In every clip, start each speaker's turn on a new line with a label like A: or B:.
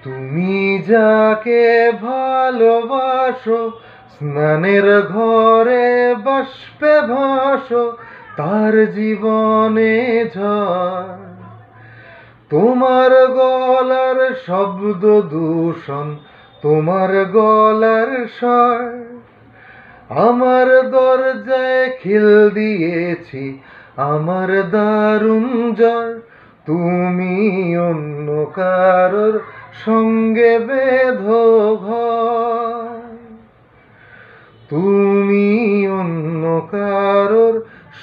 A: তুমি যাকে ভালোবাসো, স্নানের ঘরে বাষ্পে ভাসো, তার জীবনে ঝড়। তোমার গলার শব্দ দূষণ, তোমার গলার স্বর। আমার দরজায় খিল দিয়েছি, আমার দারুণ জ্বর। তুমি অন্য কারোর সঙ্গে বেঁধো ঘর, তুমি অন্য কারোর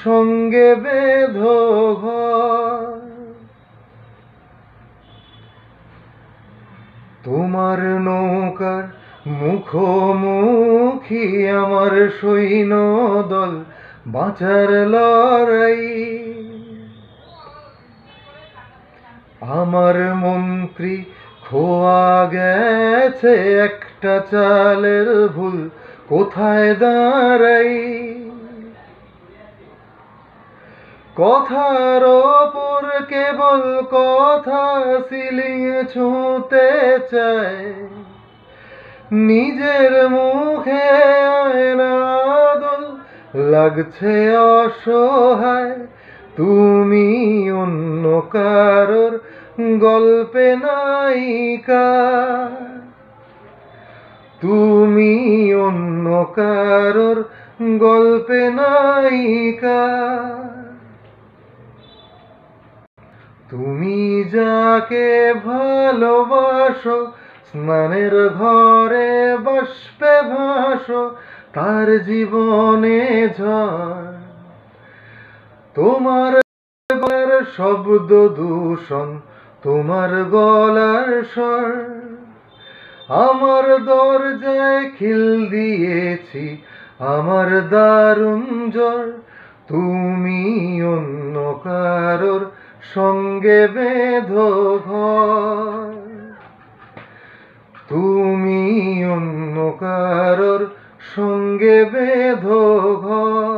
A: সঙ্গে বেঁধো ঘর। তোমার নৌকার মুখোমুখি আমার সৈন্যদল, বাঁচার লড়াই। আমার মন্ত্রী খোয়া গেছে একটা চালের ভুল, কোথায় দাঁড়াই? কথার ওপর কেবল কথা সিলিয়ে ছুঁতে চায়, নিজের মুখে আয়না দোল লাগছে অসহায়। তুমি অন্য কারোর গল্পে নায়িকা, তুমি অন্য কারোর গল্পে নায়িকা। তুমি যাকে ভালোবাসো, স্নানের ঘরে বাষ্পে ভাসো, তার জীবনে ঝড়। তোমার গলার শব্দ দূষণ, তোমার গলার স্বর। আমার দরজায় খিল দিয়েছি, আমার দারুণ জ্বর। তুমি অন্য কারোর সঙ্গে বেঁধো ঘর, তুমি অন্য কারোর সঙ্গে বেঁধো ঘর।